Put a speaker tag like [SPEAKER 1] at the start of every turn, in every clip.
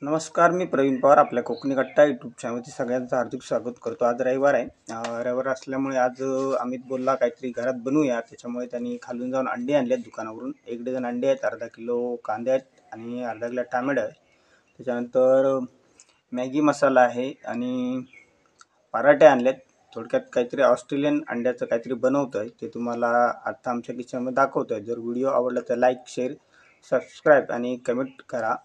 [SPEAKER 1] नमस्कार, मी प्रवीण पवार आपल्या कोकणी कट्टा यूट्यूब चॅनलवरती सगळ्यांचं हार्दिक स्वागत करतो. आज रविवार आहे. रविवार असल्यामुळे आज अमित बोलला काहीतरी घरात बनवूया. त्याच्यामुळे त्यांनी खालून जाऊन अंडी आणली आहेत दुकानावरून. 1 डझन अंडी आहेत, अर्धा किलो कांदे आहेत आणि अर्धा किलो टॅमॅटो आहे. त्याच्यानंतर मॅगी मसाला आहे आणि पराठे आणलेत. थोडक्यात काहीतरी ऑस्ट्रेलियन अंड्याचं काहीतरी बनवतो आहे, ते तुम्हाला आता आमच्या किचनमध्ये दाखवतो आहे. जर व्हिडिओ आवडला तर लाईक, शेअर, सबस्क्राईब आणि कमेंट करा.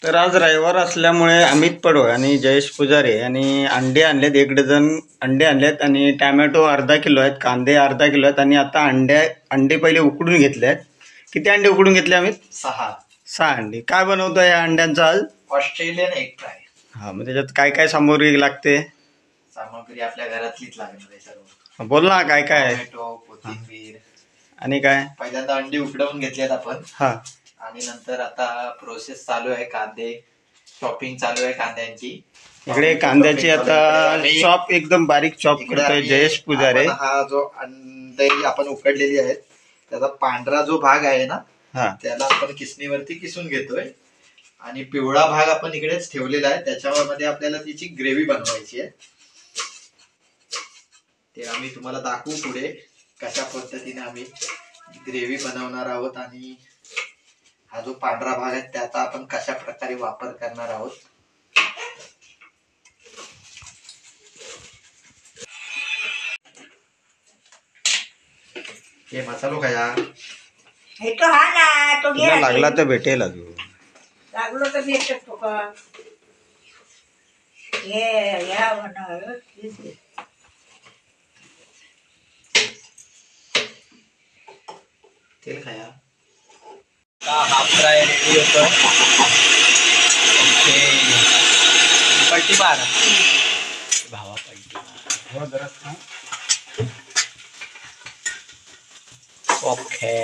[SPEAKER 1] तर आज रविवार असल्यामुळे अमित पडवळ आणि जयेश पुजारी आणि अंडे आणलेत. 1 डझन अंडे आणलेत आणि टॅमॅटो अर्धा किलो आहेत, कांदे अर्धा किलो आहेत आणि आता अंडे पहिले उकडून घेतले आहेत. किती अंडे उकडून घेतले अमित? 6 अंडे. काय बनवतो या अंड्यांचा आज?
[SPEAKER 2] Australian egg fry.
[SPEAKER 1] मग त्याच्यात काय काय सामग्री लागते?
[SPEAKER 2] सामग्री आपल्या घरातलीच लागणार आहे सर्व.
[SPEAKER 1] बोल ना, काय काय आहे?
[SPEAKER 2] टोमॅटो, कोथिंबीर
[SPEAKER 1] आणि काय?
[SPEAKER 2] पहिल्यांदा अंडी उकडवून घेतलेत आपण. आणि नंतर आता प्रोसेस चालू आहे, कांदे शॉपिंग चालू आहे कांद्यांची.
[SPEAKER 1] इकडे कांद्याची आता चॉप एकदम बारीक चॉप करतोय जयेश पुजारी.
[SPEAKER 2] हा जो अंडे आपण उकडलेली आहेत त्याचा पांढरा जो भाग आहे ना, त्याला आपण किसणीवरती किसून घेतोय आणि पिवळा भाग आपण इकडेच ठेवलेला आहे. त्याच्यामध्ये आपल्याला तिची ग्रेव्ही बनवायची आहे. ते आम्ही तुम्हाला दाखवू पुढे कशा पद्धतीने आम्ही ग्रेव्ही बनवणार आहोत आणि हा जो पांढरा भाग आहे त्याचा आपण कशा प्रकारे वापर करणार आहोत. हे मसालो खाया
[SPEAKER 1] लागला तर भेटेल अजून.
[SPEAKER 3] लागलो तर भेट शकतो का?
[SPEAKER 2] तेल खाया. हाफ फ्राय रेडी होतो. ओके, पलटी मार भावा, पलटी मार जरा. ओके,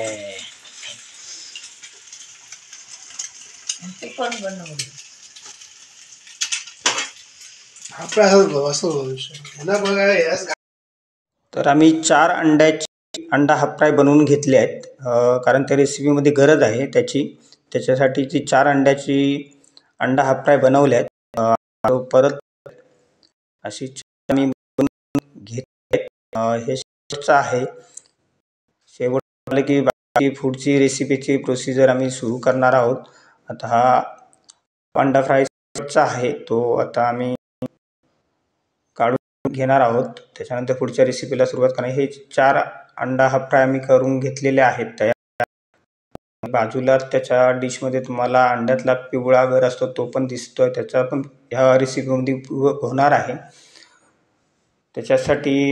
[SPEAKER 3] ते पण बनवलं.
[SPEAKER 1] तर आम्ही 4 अंडा हाफ फ्राय बनवून घेतले आहेत, कारण त्या रेसिपीमध्ये गरज आहे त्याच्यासाठी ती 4 अंड्याची अंडा हाफ फ्राय बनवले आहेत. परत अशी आम्ही बनवून घेतले. हे शेवटचं आहे. शेवट झालं की बाकी पुढची रेसिपीची प्रोसिजर आम्ही सुरू करणार आहोत. आता हा अंडा फ्राय शेवटचा आहे, तो आता आम्ही काढून घेणार आहोत. त्याच्यानंतर पुढच्या रेसिपीला सुरुवात करणार. हे 4 अंडा हाफ फ्राय आम्ही करून घेतलेले आहेत तयार. बाजूला त्याच्या डिशमध्ये तुम्हाला अंड्यातला पिवळा गर असतो तो पण दिसतोय, त्याचा पण ह्या रेसिपीमध्ये होणार आहे. त्याच्यासाठी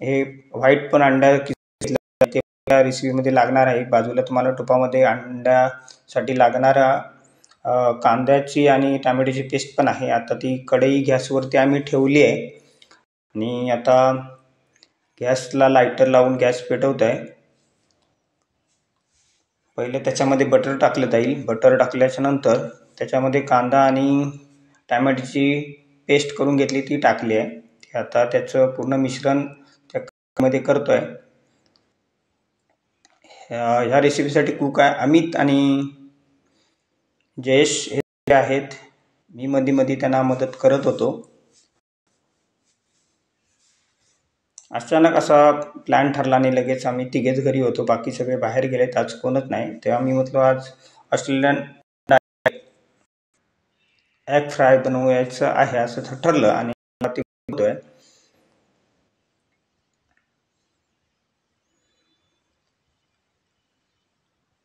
[SPEAKER 1] हे व्हाईट पण अंडा त्या रेसिपीमध्ये लागणार आहे. बाजूला तुम्हाला तुपामध्ये अंड्यासाठी लागणारा कांद्याची आणि टॅमॅटोची पेस्ट पण आहे. आता ती कढई गॅसवरती आम्ही ठेवली आहे आणि आता गॅसला लायटर लावून गॅस पेटवत आहे. पहिले त्याच्यामध्ये बटर टाकलं जाईल. बटर टाकल्याच्या नंतर त्याच्यामध्ये कांदा आणि टॅमॅटोची पेस्ट करून घेतली ती टाकली आहे. आता त्याचं पूर्ण मिश्रण त्यामध्ये करतो आहे. ह्या रेसिपीसाठी कुक आहे अमित आणि जयेश हे आहेत. मी मध्ये त्यांना मदत करत होतो. अचानक असा प्लॅन ठरला आणि लगेच आम्ही तिघेच घरी होतो, बाकी सगळे बाहेर गेलेत. आज कोणच नाही, तेव्हा मी म्हटलं आज ऑस्ट्रेलियन एग फ्राय बनवायचं आहे असं ठरलं आणि ते बनवतोय.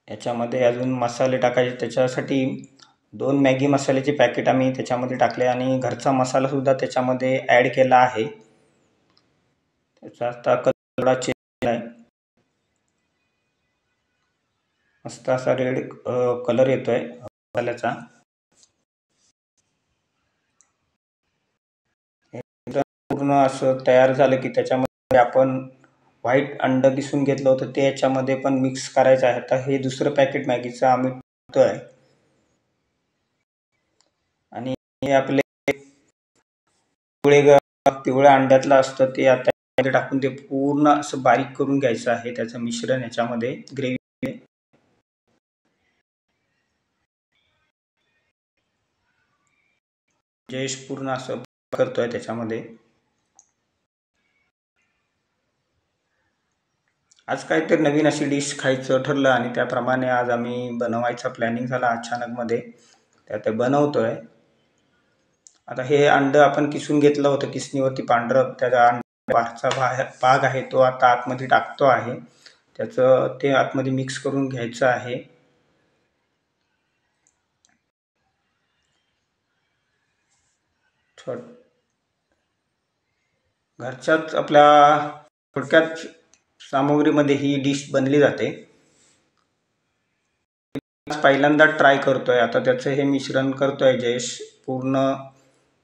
[SPEAKER 1] याच्यामध्ये अजून मसाले टाकायचे. त्याच्यासाठी 2 मॅगी मसाल्याचे पॅकेट आम्ही त्याच्यामध्ये टाकले आणि घरचा मसाला सुद्धा त्याच्यामध्ये ॲड केला आहे. त्याचा आता कलर चेंज आहे, मस्त असा रेड कलर येतोय मसाल्याचा. पूर्ण असं तयार झालं की त्याच्यामध्ये आपण व्हाईट अंड किसून घेतलं होतं ते याच्यामध्ये पण मिक्स करायचं आहे. आता हे दुसरं पॅकेट मॅगीचं आम्ही टाकतोय आणि हे आपले पिवळ्या अंड्यातलं असतं ते आता टाकून ते पूर्ण असं बारीक करून घ्यायचं आहे. त्याचं मिश्रण याच्यामध्ये ग्रेव्ही जयेश पूर्ण असं करतोय त्याच्यामध्ये. आज काहीतरी नवीन अशी डिश खायचं ठरलं आणि त्याप्रमाणे आज आम्ही बनवायचा प्लॅनिंग झाला अचानकमध्ये. ते बनवतोय. आता हे अंड आपण किसून घेतलं होतं किसणीवरती पांढरं, त्याचा बाहेरचा भाग आहे तो आता आतमध्ये टाकतो आहे. त्याचं ते आतमध्ये मिक्स करून घ्यायचं आहे. घरच्याच आपल्या थोडक्यात सामग्रीमध्ये ही डिश बनली जाते. पहिल्यांदा ट्राय करतोय. आता त्याचं हे मिश्रण करतोय जयेश. पूर्ण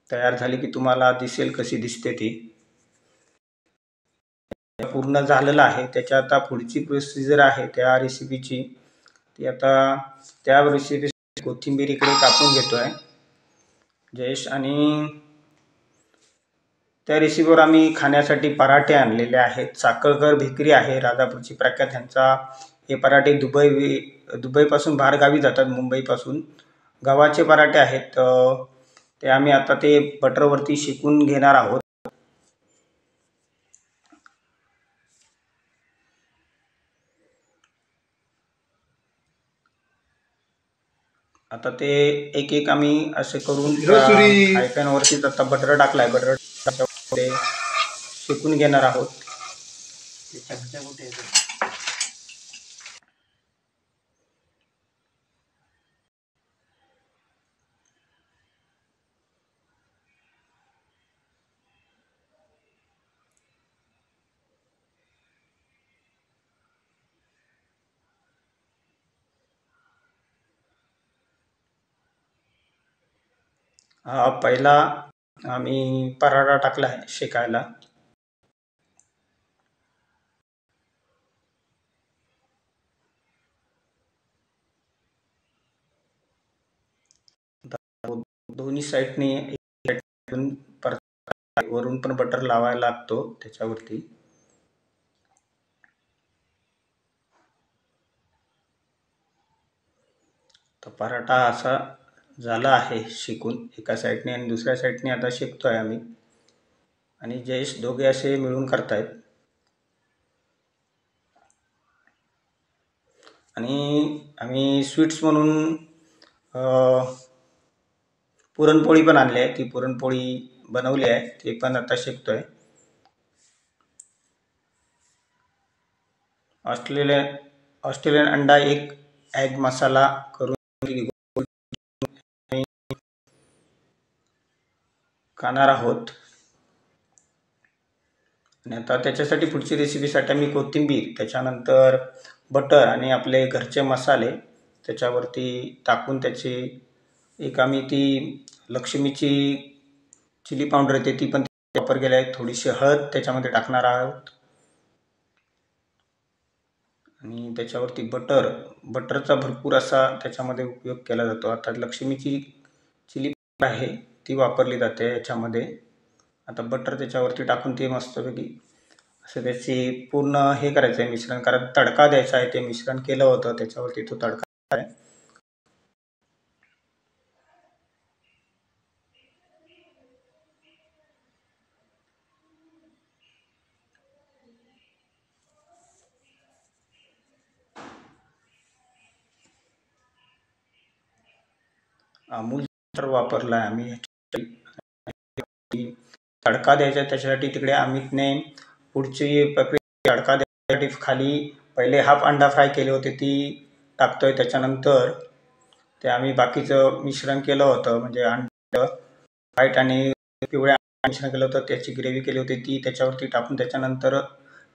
[SPEAKER 1] तयार झाली की तुम्हाला दिसेल कशी दिसते ती. पूर्ण झालेलं आहे. त्याच्या आता पुढची प्रोसिजर आहे त्या रेसिपीची. ती आता त्या रेसिपी कोथिंबीर इकडे कापून घेतोय जयेश. आणि त्या रेसिपीवर आम्ही खाण्यासाठी पराठे आणलेले आहेत. साखळकर बेकरी आहे राजापूरची प्रख्यात. ह्यांचा हे पराठे दुबईपासून बाहेरगावी जातात, मुंबईपासून. गव्हाचे पराठे आहेत. ते आम्ही आता ते बटरवरती शेकून घेणार आहोत. आता ते एक एक आम्ही असे करून फ्राय पॅनवरतीच आता बटर टाकलाय. बटर शेकून घेणार आहोत. हा पहिला आम्ही पराठा टाकला आहे शेकायला. दोन्ही साईडने वरून पण बटर लावायला लागतो त्याच्यावरती. तर पराठा असा झाला आहे शेकून एका साईडने आणि दुसऱ्या साईडने आता शेकतोय आम्ही. आणि जयेश दोघे असे मिळून करतायत. आणि आम्ही स्वीट्स म्हणून पुरणपोळी पण आणली आहे. ती पुरणपोळी बनवली आहे, ते पण आता शेकतोय. ऑस्ट्रेलियन अंडा एक एग मसाला करून खाणार आहोत. आणि आता त्याच्यासाठी पुढची रेसिपीसाठी आम्ही कोथिंबीर, त्याच्यानंतर बटर आणि आपले घरचे मसाले त्याच्यावरती टाकून त्याची एक आम्ही ती लक्ष्मीची चिली पावडर येते ती पण वापर केला आहे. थोडीशी हळद त्याच्यामध्ये टाकणार आहोत. आणि त्याच्यावरती बटरचा भरपूर असा त्याच्यामध्ये उपयोग केला जातो. आता लक्ष्मीची चिली आहे ती वापरली जाते याच्यामध्ये. आता बटर त्याच्यावरती टाकून ते मस्तपैकी असं त्याची पूर्ण हे करायचं आहे मिश्रण. कारण तडका द्यायचा आहे. ते मिश्रण केलं होतं त्याच्यावरती तो तडका आहे. अमूल बटर वापरला आहे आम्ही. तडका द्यायचा त्याच्यासाठी तिकडे अमितने पुढची प्रक्रिया तडका द्यायसाठी खाली पहिले हाफ अंडा फ्राय केले होते ती टाकतोय. त्याच्यानंतर ते आम्ही बाकीचं मिश्रण केलं होतं, म्हणजे अंड व्हाईट आणि पिवळ्या मिश्रण केलं होतं, त्याची ग्रेव्ही केली होती ती त्याच्यावरती टाकून त्याच्यानंतर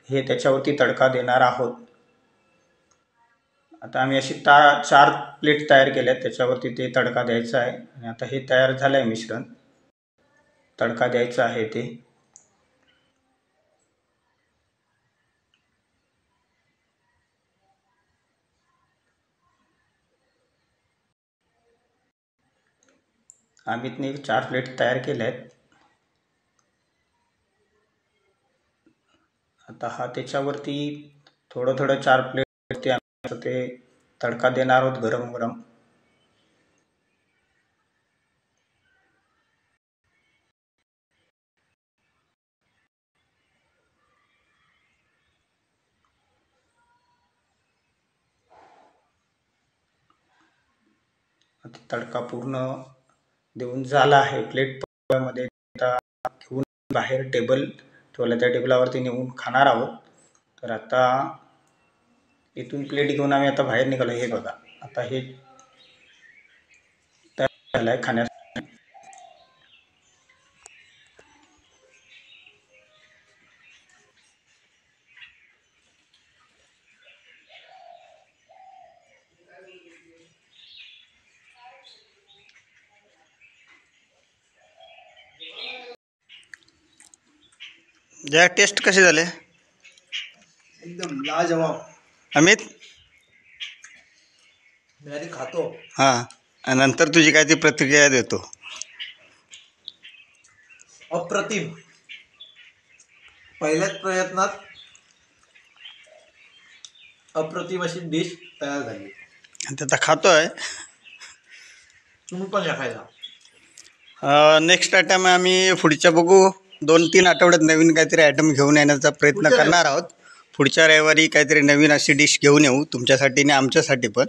[SPEAKER 1] हे त्याच्यावरती तडका देणार आहोत. आता आम्ही अशी 4 प्लेट तयार केल्या आहेत, त्याच्यावरती ते तडका द्यायचा आहे. आणि आता हे तयार झालं आहे मिश्रण, तडका द्यायचा आहे ते. अमितने 4 प्लेट तयार केल्या आहेत. आता हा त्याच्यावरती थोडं थोडं 4 प्लेट ते तडका देणार आहोत गरम गरम. आता तडका पूर्ण देऊन झाला आहे. प्लेटमध्ये आता घेऊन बाहेर टेबल ठेवला, त्या टेबलावरती नेऊन खाणार आहोत. तर आता इथून प्लेट घेऊन आम्ही आता बाहेर निघालो. हे बघा, आता हे तयार झालं आहे खाण्यासाठी. जरा टेस्ट कसे झाले
[SPEAKER 2] एकदम लाजवाब.
[SPEAKER 1] अमित?
[SPEAKER 2] मी आधी खातो.
[SPEAKER 1] हां, आणि नंतर तुझी काय ती प्रतिक्रिया देतो.
[SPEAKER 2] अप्रतिम. पहिल्याच प्रयत्नात अप्रतिम अशी डिश तयार झाली.
[SPEAKER 1] आणि आता खातोय.
[SPEAKER 2] तुम्ही पण या खायला.
[SPEAKER 1] नेक्स्ट आयटम आम्ही पुढच्या बघू. 2-3 आठवड्यात नवीन काहीतरी आयटम घेऊन येण्याचा प्रयत्न करणार आहोत. पुढच्या रविवारी काहीतरी नवीन अशी डिश घेऊन येऊ तुमच्यासाठी आणि आमच्यासाठी पण.